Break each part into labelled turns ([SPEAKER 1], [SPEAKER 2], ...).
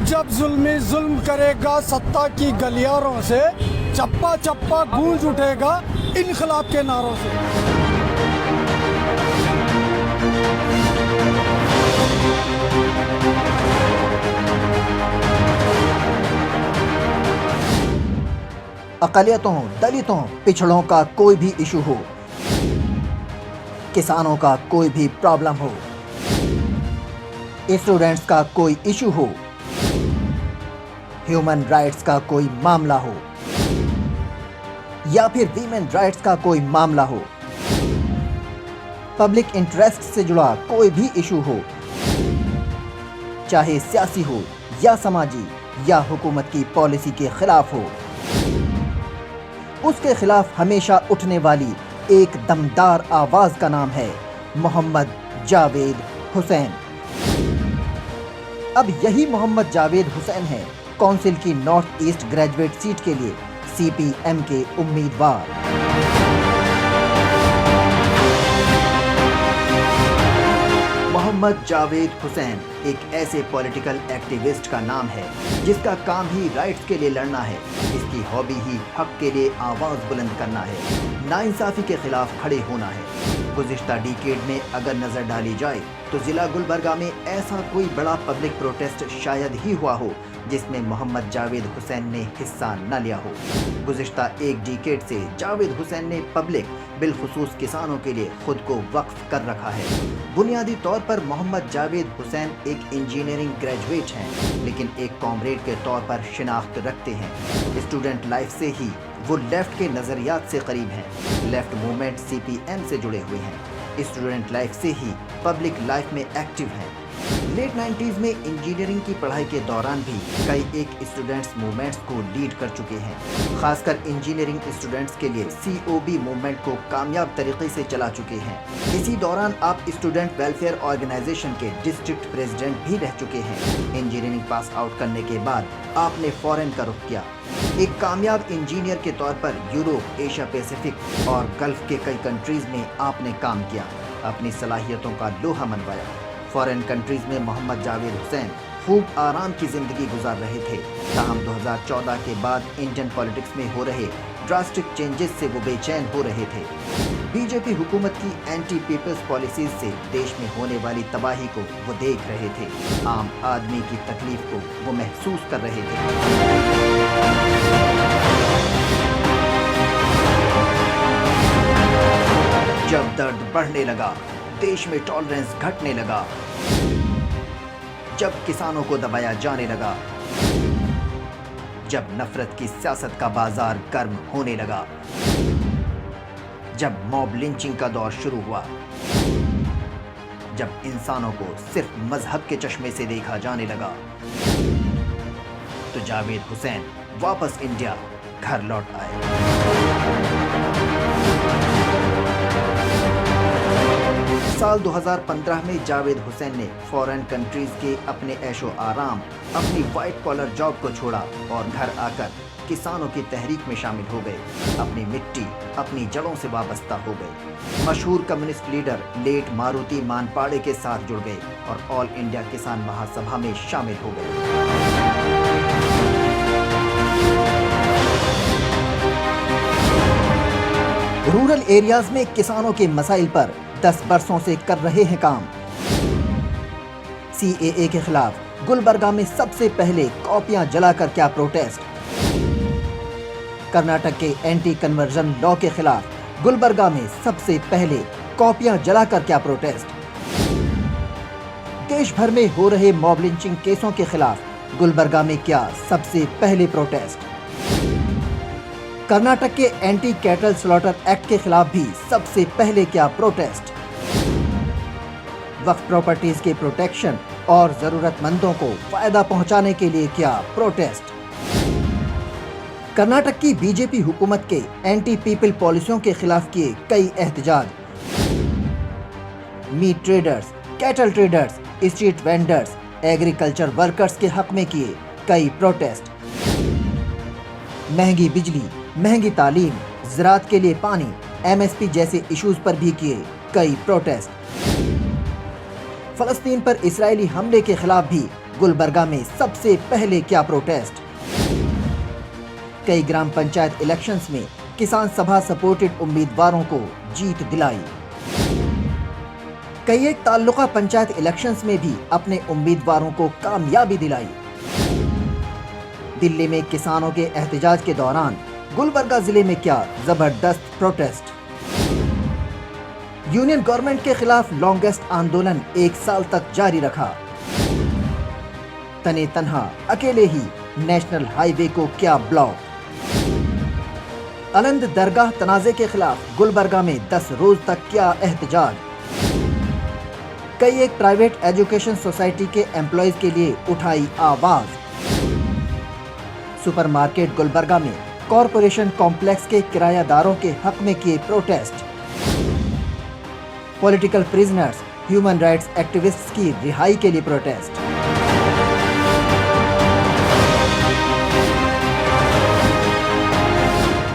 [SPEAKER 1] जब जुल्मी जुल्म करेगा सत्ता की गलियारों से, चप्पा चप्पा गूंज उठेगा इनकलाब के नारों से।
[SPEAKER 2] अक़लियतों, दलितों, पिछड़ों का कोई भी इशू हो, किसानों का कोई भी प्रॉब्लम हो, स्टूडेंट्स का कोई इशू हो, ह्यूमन राइट्स का कोई मामला हो या फिर वीमेन राइट्स का कोई मामला हो, पब्लिक इंटरेस्ट से जुड़ा कोई भी इशू हो, चाहे सियासी हो या समाजी या हुकूमत की पॉलिसी के खिलाफ हो, उसके खिलाफ हमेशा उठने वाली एक दमदार आवाज का नाम है मोहम्मद जावेद हुसैन। अब यही मोहम्मद जावेद हुसैन है काउंसिल की नॉर्थ ईस्ट ग्रेजुएट सीट के लिए CPM के उम्मीदवार। मोहम्मद जावेद हुसैन एक ऐसे पॉलिटिकल एक्टिविस्ट का नाम है जिसका काम ही राइट्स के लिए लड़ना है। इसकी हॉबी ही हक के लिए आवाज बुलंद करना है, नाइंसाफी के खिलाफ खड़े होना है। गुज़िश्ता डिकेड में अगर नजर डाली जाए तो जिला गुलबर्गा में ऐसा कोई बड़ा पब्लिक प्रोटेस्ट शायद ही हुआ हो जिसमें मोहम्मद जावेद हुसैन ने हिस्सा न लिया हो। गुज़िश्ता एक डिकेड से जावेद हुसैन ने पब्लिक बिलखुसूस किसानों के लिए खुद को वक्फ कर रखा है। बुनियादी तौर पर मोहम्मद जावेद हुसैन एक इंजीनियरिंग ग्रेजुएट हैं, लेकिन एक कॉमरेड के तौर पर शिनाख्त रखते हैं। स्टूडेंट लाइफ से ही वो लेफ्ट के नज़रियात से करीब हैं। लेफ्ट मूवमेंट CPM से जुड़े हुए हैं। स्टूडेंट लाइफ से ही पब्लिक लाइफ में एक्टिव हैं। लेट 90s में इंजीनियरिंग की पढ़ाई के दौरान भी कई एक स्टूडेंट्स मूवमेंट्स को लीड कर चुके हैं। खासकर इंजीनियरिंग स्टूडेंट्स के लिए COB मूवमेंट को कामयाब तरीके से चला चुके हैं। इसी दौरान आप स्टूडेंट वेलफेयर ऑर्गेनाइजेशन के डिस्ट्रिक्ट प्रेसिडेंट भी रह चुके हैं। इंजीनियरिंग पास आउट करने के बाद आपने फॉरेन का रुख किया। एक कामयाब इंजीनियर के तौर पर यूरोप, एशिया पैसिफिक और गल्फ के कई कंट्रीज में आपने काम किया, अपनी सलाहियतों का लोहा मनवाया। फॉरेन कंट्रीज में मोहम्मद जावेद हुसैन खूब आराम की जिंदगी गुजार रहे थे। ताहम 2014 के बाद इंडियन पॉलिटिक्स में हो रहे ड्रास्टिक चेंजेस से वो बेचैन हो रहे थे। बीजेपी हुकूमत की एंटी पीपल्स पॉलिसीज से देश में होने वाली तबाही को वो देख रहे थे। आम आदमी की तकलीफ को वो महसूस कर रहे थे। जब दर्द बढ़ने लगा, देश में टॉलरेंस घटने लगा, जब किसानों को दबाया जाने लगा, जब नफरत की सियासत का बाजार गर्म होने लगा, जब मॉब लिंचिंग का दौर शुरू हुआ, जब इंसानों को सिर्फ मजहब के चश्मे से देखा जाने लगा, तो जावेद हुसैन वापस इंडिया घर लौट आए। साल 2015 में जावेद हुसैन ने फॉरेन कंट्रीज के अपने ऐशो आराम, अपनी वाइट कॉलर जॉब को छोड़ा और घर आकर किसानों की तहरीक में शामिल हो गए। अपनी मिट्टी, अपनी जड़ों से वाबस्ता हो गए। मशहूर कम्युनिस्ट लीडर लेट मारुति मानपाड़े के साथ जुड़ गए और ऑल इंडिया किसान महासभा में शामिल हो गए। रूरल एरियाज में किसानों के मसाइल पर 10 बरसों से कर रहे हैं काम। CAA के खिलाफ गुलबर्गा में सबसे पहले कॉपियां जलाकर क्या प्रोटेस्ट। कर्नाटक के एंटी कन्वर्जन लॉ के खिलाफ गुलबर्गा में सबसे पहले कॉपियां जलाकर क्या प्रोटेस्ट। देश भर में हो रहे मॉब लिंचिंग केसों के खिलाफ गुलबर्गा में क्या सबसे पहले प्रोटेस्ट। कर्नाटक के एंटी कैटल स्लॉटर एक्ट के खिलाफ भी सबसे पहले क्या प्रोटेस्ट। वक्फ प्रॉपर्टीज के प्रोटेक्शन और जरूरतमंदों को फायदा पहुंचाने के लिए क्या प्रोटेस्ट। कर्नाटक की बीजेपी हुकूमत के एंटी पीपल पॉलिसियों के खिलाफ किए कई एहतजाज। Meat traders, cattle traders, street vendors, agriculture workers के हक में किए कई प्रोटेस्ट। महंगी बिजली, महंगी तालीम, ज़राअत के लिए पानी, MSP जैसे इश्यूज पर भी किए कई प्रोटेस्ट। फलस्तीन पर इस्राएली हमले के खिलाफ भी गुलबर्गा में सबसे पहले किया प्रोटेस्ट। कई ग्राम पंचायत इलेक्शंस में किसान सभा सपोर्टेड उम्मीदवारों को जीत दिलाई। कई एक ताल्लुका पंचायत इलेक्शंस में भी अपने उम्मीदवारों को कामयाबी दिलाई। दिल्ली में किसानों के एहतजाज के दौरान गुलबर्गा जिले में क्या जबरदस्त प्रोटेस्ट। यूनियन गवर्नमेंट के खिलाफ लॉन्गेस्ट आंदोलन 1 साल तक जारी रखा। तने तन्हा अकेले ही नेशनल हाईवे को किया ब्लॉक। अलंद दरगाह तनाजे के खिलाफ गुलबर्गा में 10 रोज तक किया एहतजाज। कई एक प्राइवेट एजुकेशन सोसाइटी के एम्प्लॉयज के लिए उठाई आवाज। सुपरमार्केट गुलबर्गा में कॉरपोरेशन कॉम्प्लेक्स के किरायादारों के हक में किए protest. Political prisoners, human rights activists की रिहाई के लिए प्रोटेस्ट।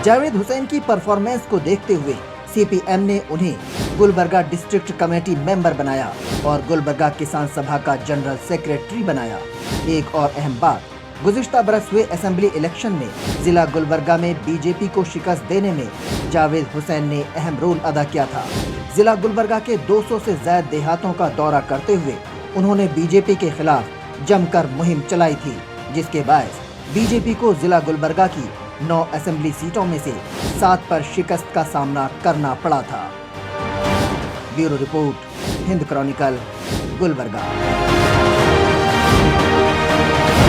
[SPEAKER 2] जावेद हुसैन की परफॉर्मेंस को देखते हुए सीपीएम ने उन्हें गुलबर्गा डिस्ट्रिक्ट कमेटी मेंबर बनाया और गुलबर्गा किसान सभा का जनरल सेक्रेटरी बनाया। एक और अहम बात, गुज़िश्ता बरस हुए असेंबली इलेक्शन में जिला गुलबर्गा में बीजेपी को शिकस्त देने में जावेद हुसैन ने अहम रोल अदा किया था। जिला गुलबर्गा के 200 से ज्यादा देहातों का दौरा करते हुए उन्होंने बीजेपी के खिलाफ जमकर मुहिम चलाई थी, जिसके बायस बीजेपी को जिला गुलबर्गा की 9 असेंबली सीटों में से 7 पर शिकस्त का सामना करना पड़ा था। Bureau report, Hind Chronicle, Gulbarga.